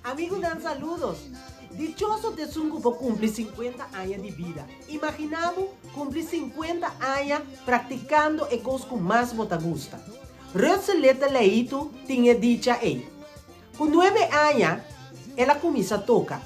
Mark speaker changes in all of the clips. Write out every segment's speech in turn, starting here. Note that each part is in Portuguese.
Speaker 1: Amigos, dan saludos. Dichoso te sungo por cumplir 50 años de vida. Imaginamos cumplir 50 años practicando e cosas que más me gusta. Rotseleta Leito tinha dicha aí. Com 9 anos, ela começa a tocar.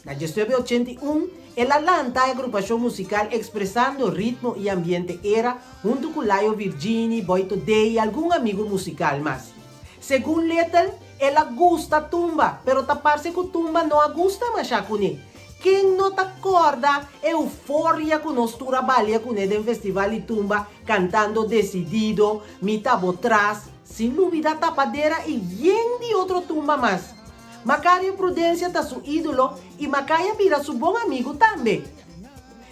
Speaker 1: Na 1981, ela lança a agrupação musical expressando ritmo e ambiente era junto com Laio Virginie, Boito Day e algum amigo musical mais. Segundo Lethal, ela gusta tumba, pero taparse com tumba não gusta mais com ele. Quem não te acorda, euforia que nós trabalhamos com ele em festival de tumba, cantando decidido, mitabo atrás, sem dúvida tapadeira e bien de outro tumba mais. Macario Prudência tá seu ídolo e Macaia vira seu bom amigo também.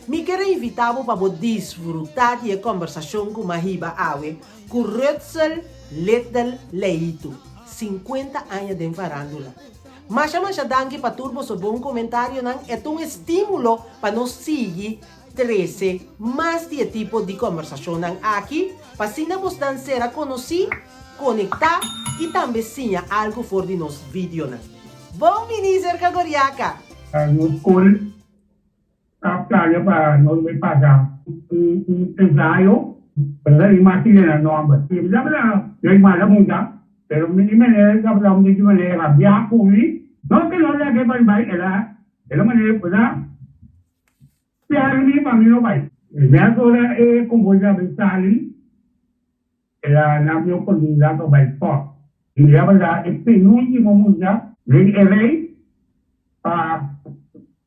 Speaker 1: Me quero invitar para desfrutar de conversação com Mahiba Awe, com Rutzel Lethal Leito, 50 anos de farándula. Mas danke para turbo so bom comentário, é um estímulo para nós seguir 13 mais de tipo de conversação aqui, para se nós ser a conhecer, conectar e também sim algo fora de nosso vídeo. Bom ministro Cagoriaca!
Speaker 2: No school, a praia para nós vai pagar ensaio, para imaginar o nome. E já para imagina muito. Pero minimalnya kalau dalam di mana biar kumi, nanti orang lagi baik ela mana pula biar ni pamilo baik. Biar orang komposer besari, ela namanya komposer tu baik pop. Dia pada penunjuk memuja, rei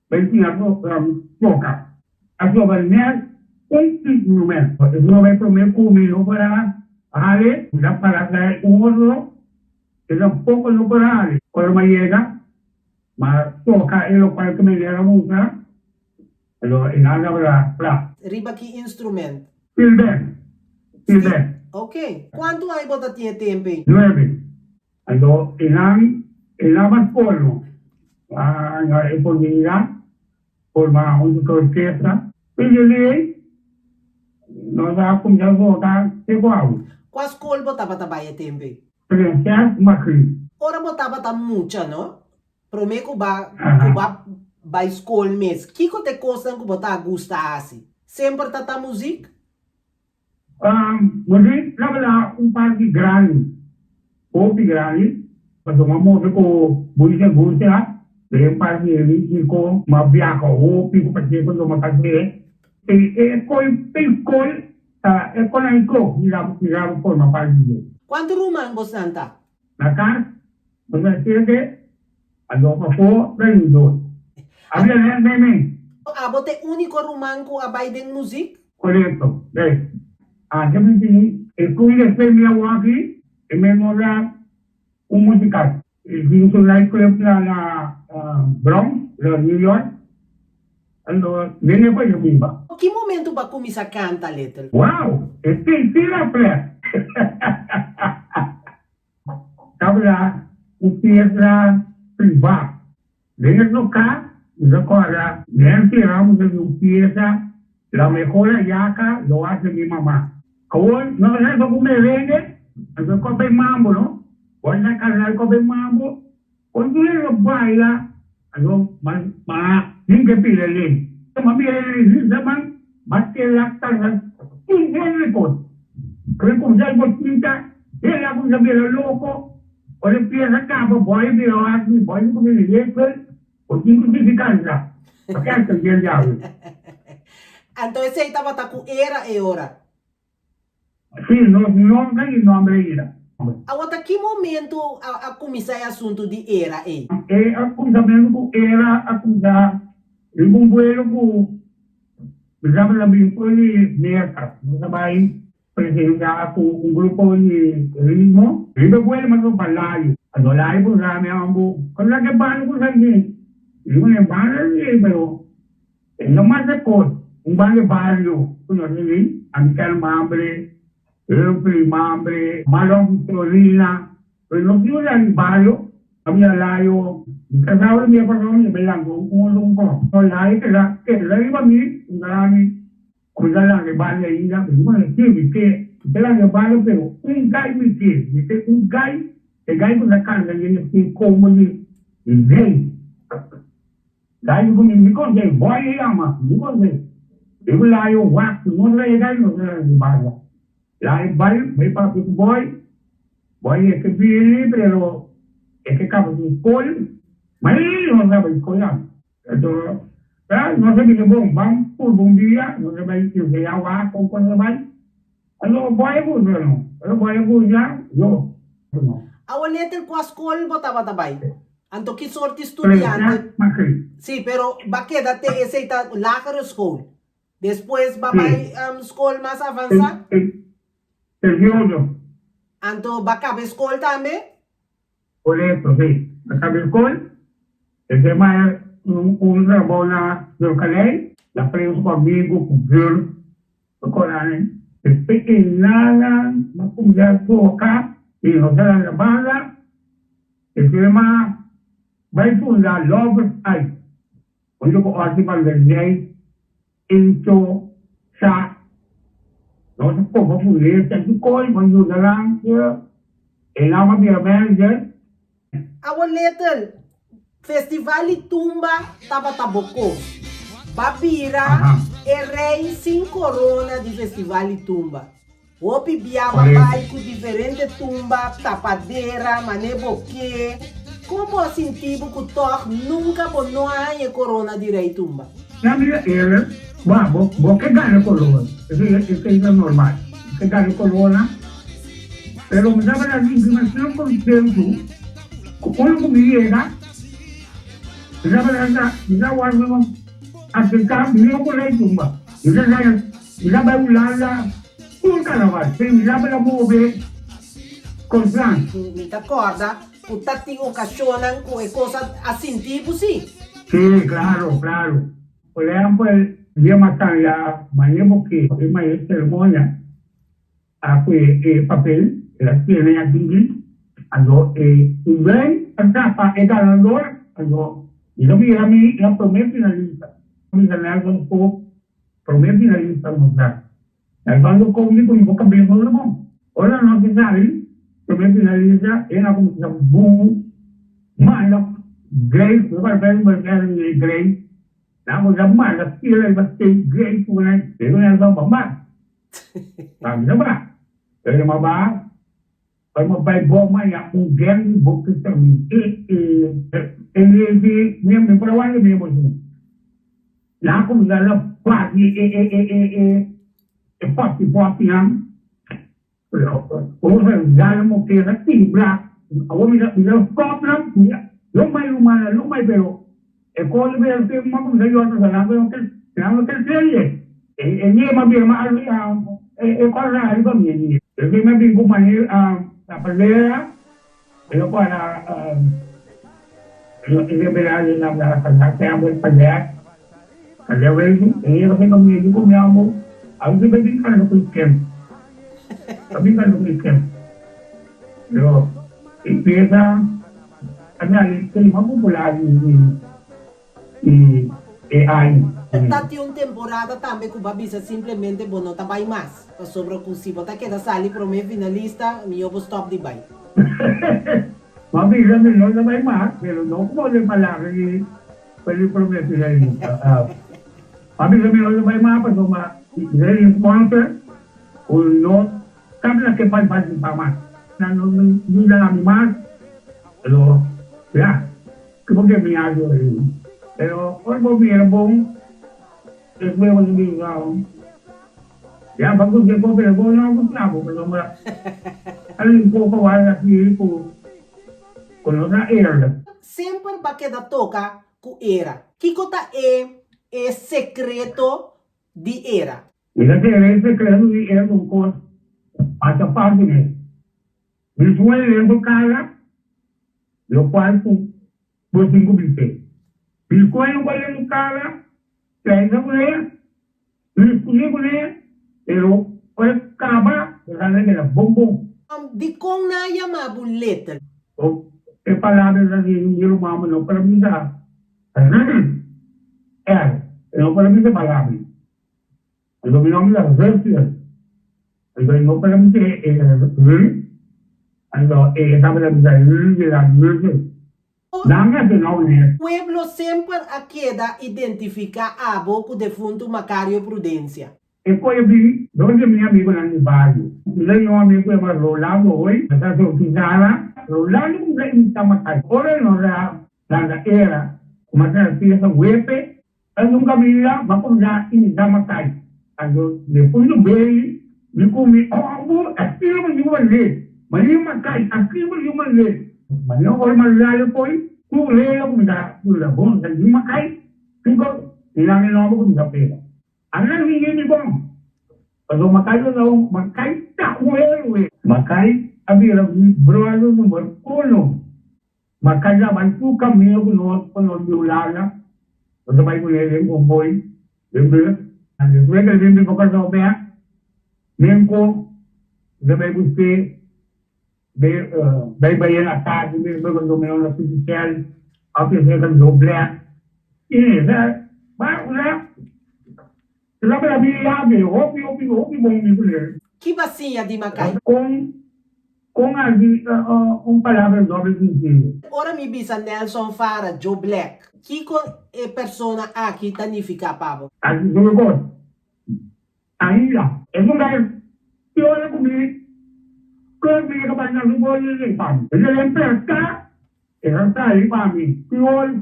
Speaker 2: penting aku toka. Aku berniat instrumen. Instrumen tu kumi lo para Ale, ya para traer un otro, es un poco lo para Ale. Cuando me llega, me toca en lo cual que me llega música, pero en algo para
Speaker 1: Riba que instrumento?
Speaker 2: Pilden.
Speaker 1: Ok. ¿Cuánto hay bota tiene tiempo?
Speaker 2: 9. Algo en la polo, la oportunidad, forma una orquesta, y yo le nós já começamos a voltar igual.
Speaker 1: Quais cor botava trabalho tempo?
Speaker 2: Princesa Macri.
Speaker 1: Ora botava tá muita, não? Promê que ba escola mesmo. Que te costa que botar gusta assim? Sempre tá música?
Speaker 2: Música, na verdade, parte grande. Pouco grande. Mas uma música com música gusta, tem parte ali com uma viaja ou pico para ter quando uma casa é com a inclo, irá forma parte dele.
Speaker 1: Quanto rumang você anda?
Speaker 2: Na casa, você tem a for rendidor. Havia nem.
Speaker 1: Bote único rumang ko abay den music?
Speaker 2: Correto. Bem, também tem, cuida de minha aqui, e memória musical. Vim lá na Bronx, New York. Allora, viene poi a bimba.
Speaker 1: Que momento para começar a cantar, Lethal?
Speaker 2: Wow! E tira pra. Estava pieza privada. Dentro cá, agora, dentro tiramos de pieza, la mejor yaca lo hace mi mamá. Hoy, no es como merengue, es cope mambo, ¿no? Voy a cargar cope mambo. Cuando uno baila, algo más, ninguém pide ali. Mami ele zaman bater laktar tinggal repot. Kalau já bercinta, ele aku sambil louco. Olha pieza capa, boy biar aku boy aku beli lekar, porque aku di casa. Pakai kerja jauh.
Speaker 1: Então você estava com era e hora.
Speaker 2: Sim, não tem nome ainda.
Speaker 1: Agora, que momento a começar o assunto de era aí?
Speaker 2: Aku sabendo que era aku já yung vuelo ko, bersama labing po ni Neta, sabay, presenta ako un grupo ni Ritmo, iba vuelo man ko palayo, ano layo po sa amin ang buo, kung lagi balo ko sa inyo, yung mga balo niya, pero, naman sa kot, kung balo, kung narinig, ang kan mambre, yung mambre, malong torina, pero nung yun lang balo, kami layo, kasama niya pa kami, bilang umulong ko. So, layo kaya iba mi, kung lang, ibala ina, mga kimi, kaya lang ibala, pero un guy mi kimi, un guy, Chegar com a carga e ele se como de vem. Daí eu me contei, boy aí, ama, me contei. Eu lá eu vaco, não vai daí não vai de barra. Lá vai para o boy é que viene, pero é que acaba de escolher, mas não sabe escolher. Então, não sei que bom, vamos por bom dia, não vai que se a vaco quando vai. Ano boy ko no, ano boy ko ya, yo.
Speaker 1: Awalete com a escola botava também. Anto que sorte estudiante. Sí, pero va a quedarte ese lácaro school. Después va a school más avanzada.
Speaker 2: El
Speaker 1: Anto va a caber school también.
Speaker 2: Por eso, sí. Va a caber school. El tema es un trabajo de localidad. La prensa conmigo, con girl, con nada, no pudiera tocar y no se la banda. El tema va a fundar Lovers Eye. Cuando yo article del ley, into sa, no se puede fundar, se puede cuando yo lang, el ama de manager.
Speaker 1: Our little festival y tumba taba tabocó. Babira é rei sem corona de festival e tumba. O bibiaba vai com diferente tumba, tapadeira, maneboque. Como assim tipo que toque nunca não há corona de rei tumba?
Speaker 2: Na minha era, vou que ganha corona. Isso é normal. Que ganha corona. Pero me dava a informação com o tempo. Quando comigo era, me dava a Afrika beliau boleh cuma. Bila baru lala, pun carnaval. Bila baru mover, constant.
Speaker 1: Me acorda, o tati ocasionan com coisas assim tipo sim.
Speaker 2: Sí, claro. Por ejemplo, el día matan la mañana que es mayor ceremonia, papel, la tiene aquí, ando, y ven, acá, el ganador, ando, y no mira a mí, la promesa finalista. Mi ganar con ko prometo finalista mostrar. Cuando conmigo y boca bien no lo ahora no se sabe, prometo finalista era como un boom, mala, great, lo va a ver en great. La cosa mala, si le va a ser great, pero no va a mamar. También va. Pero más va, como para bomba ya un gran boca también. El miembro probable miembro. Lá como ela quase forte yang, orang dalam mungkin nanti berat, awak bila problem punya, lumai pero, kalau lebih nanti mahu saya jual salah, kalau saya ini mabir mahal kalau hari kami ini, jadi mabir kumani apa dia, kalau pada ini berada dalam dalam saya ambil pelajar. Kalau begitu, ini kasi kami itu kami amo, aku sebenarnya kan aku scam, kami kan aku scam. Yo, empieza, ada lima popular e AI.
Speaker 1: Tati uma temporada também que o Babisa simplesmente não tá vai mais. Sobre o que tá queda sali para o meu finalista, eu vou stop de vai.
Speaker 2: Babisa não tá vai mais, mas não pode falar que pelo prometo finalista. Habis kami lalu baik apa cuma dari sponsor, uno kami nak kepan pasti paman, dan ni dalam mas, lo ya, kemudian miado ini, pero orang boleh bom, sesuai dengan bingau, ya bagus dia kau pero kau nak aku nak pero mula, alin kau awal lagi kalau nak era.
Speaker 1: Sempre vai queda toca com era. Kiko tá secreto de era.
Speaker 2: Mira que el secreto de era un cosa, hasta parte de visual en cara, lo cual por 5 biltes. Visual en cara, traída con ella, visual con ella, pero pues acaba de darle la bombón.
Speaker 1: De com na llama buleta.
Speaker 2: O qué palabras así, yo lo mamo, no para mí da. No para mí se palabra. El dominó la versión. El no para mí se estamos en la Nanga de não, né?
Speaker 1: O pueblo sempre queda identificar a boca do defunto Macario Prudência.
Speaker 2: Eu vi dois meus amigos lá no bairro. Eu um amigo que vai Rolando hoje, está sofrendo. Rolando com ele está matando. Olha, não era era como a fiesta web. Eu nunca vi lá, mas como já está matando. Então, depois do bem, me comi. Oh, aquilo que eu vou ler. Mas eu matei, aquilo que eu vou ler. Mas não vou mais lá depois. Tu lê, eu me dá, bom, eu matei. Ficou, e lá me não vou me pega. Anak ini bom. Kalau makai tak uel. Makai abis berlalu nomor 1. Makai lah bantu kami aku non diulang. Kalau baik boleh boy. Betul. Ada mereka lebih fokus apa ya? Mengko lebih buste bayi atas ini bergabung artificial apa yang kan doblar. Ini dah barulah. Lá para mim, ouve bom mulher.
Speaker 1: Que bacia de Macai?
Speaker 2: Com palavras dobre sentido.
Speaker 1: Ora me bisa Nelson Fara, Joe Black. Que persona aqui tanifica pavo?
Speaker 2: Assim, eu gosto. Aí lá, é um lugar que olha comigo. Quando me acompanha no bolo, ele fala. Ele empresta, ele está aí para mim. Que olha,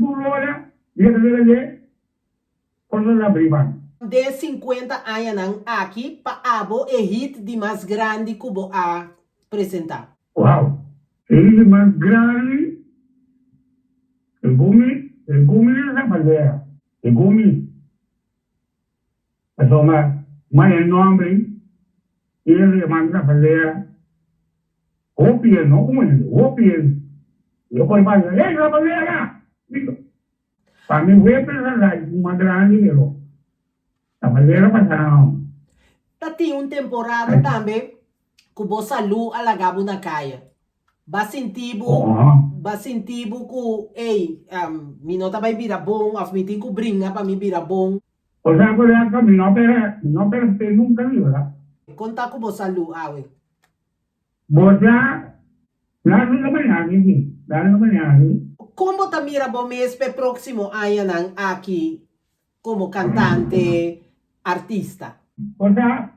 Speaker 2: ele quando ele abre,
Speaker 1: de 50 anos aqui para abo é hit de mais grande que vou apresentar.
Speaker 2: Uau! Ele mais grande, el gumi esa bandera, el gumi. Eso más el nombre, y le manda la bandera. Opien, no como el opien. Yo por más, la bandera! Digo, para mí voy a pensar la más grande que lo. A bandeira passou.
Speaker 1: Tinha uma temporada também que o Salu alagava na caia. Basintibo que, minota vai virar bom, a mim tem que brincar para mim virar bom.
Speaker 2: O sea, por ejemplo, não perde nunca, ¿verdad?
Speaker 1: Conta com o Salu, awe.
Speaker 2: Você, lá no manhã,
Speaker 1: Como tá mira bom mês para próximo ano aqui como cantante, artista?
Speaker 2: O sea,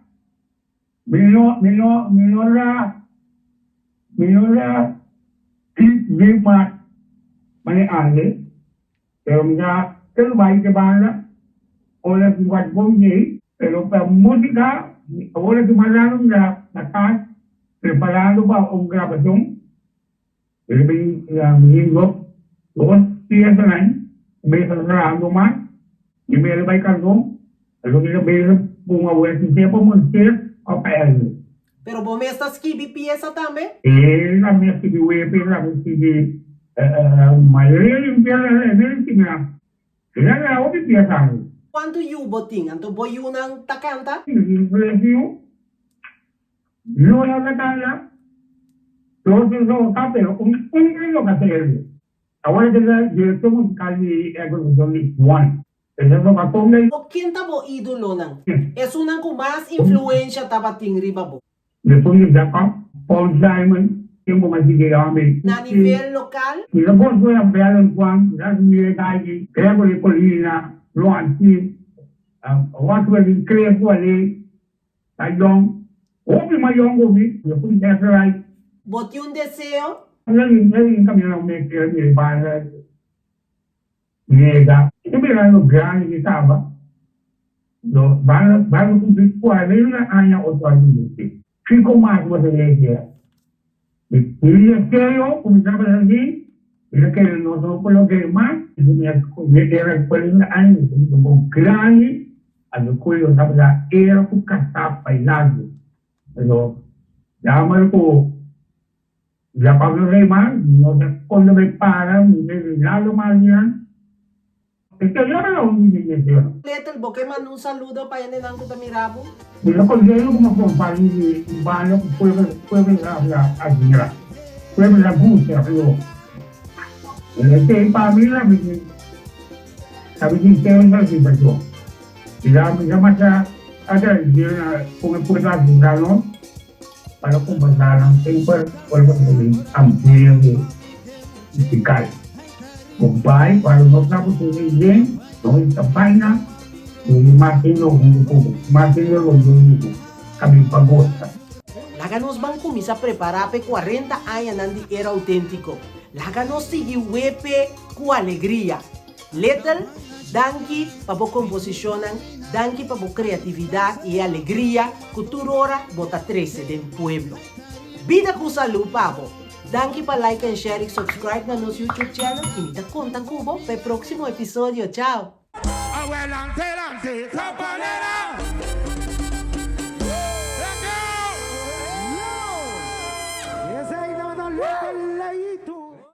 Speaker 2: minora, de más, manejarle, pero mira, que lo va a ir que banda, o la ciudad con él, pero para música, ahora que mandaron la casa, preparando para una grabación, el domingo, 2 días al año, me está grabando más, y me le va a canción, lo que yo veo como abuelo que tiempo monter a pele.
Speaker 1: Pero vos me estás escribiendo pieza también?
Speaker 2: La minha escrevi web, la minha escrevi maioria limpiada é melhor. Ela é outra pieza.
Speaker 1: Quanto you botin? Então vou you nang takanta?
Speaker 2: Brasil, não é da casa. Todos os papéis, um papel. Agora eu estou musical de evolução de one.
Speaker 1: Quem tava ídolo nang? É um com mais influência tava tingriba bo.
Speaker 2: Depois de Jacob, Paul Simon, tem como assim que homem.
Speaker 1: Na nível local?
Speaker 2: E depois foi a Bela Juan, já se me dai, Gregory Colina, Luanti, outro ali, Crepo ali, Taidong, ouve maior ouvi, depois dessa aí.
Speaker 1: Bote desejo?
Speaker 2: Ele caminhou meio que ele vai nega. Eu me lembro grande que estava, vai cumprir 40 anos ou 40. Ficou mais você ver. E eu começava assim, ele queria não só coloquei mais, ele era 40 anos, um grande, a coisa estava lá, era com caçar paisagem. Então, já marcou, já passou mais, quando me para, me lado mais grande. Então, eu não me entendeu.
Speaker 1: Little, porque manda saludo para ele não mirabo.
Speaker 2: Eu considero como companhia de banho que foi a admirar. Foi a busca, ele tem família, sabe que tem uma situação. E já mata, até como por lá de não, para conversar sempre vuelvo a amplio musical. Compai, para nós estamos bem, não está paina, e mais no mundo, mais no mundo, kami pagosta.
Speaker 1: Laganos van kumisa preparar pe 40 años nandi era auténtico. Laganos sigi wepe com alegria. Letal, danki pa bo composicionan, danki pa bo creatividad y alegría, cultura bota 13 del pueblo. Vida con salud, pavo. Danki pa like and share y subscribe na nos YouTube channel y mita contan cubo pe próximo episodio. Chao.
Speaker 3: Adelante, campanera.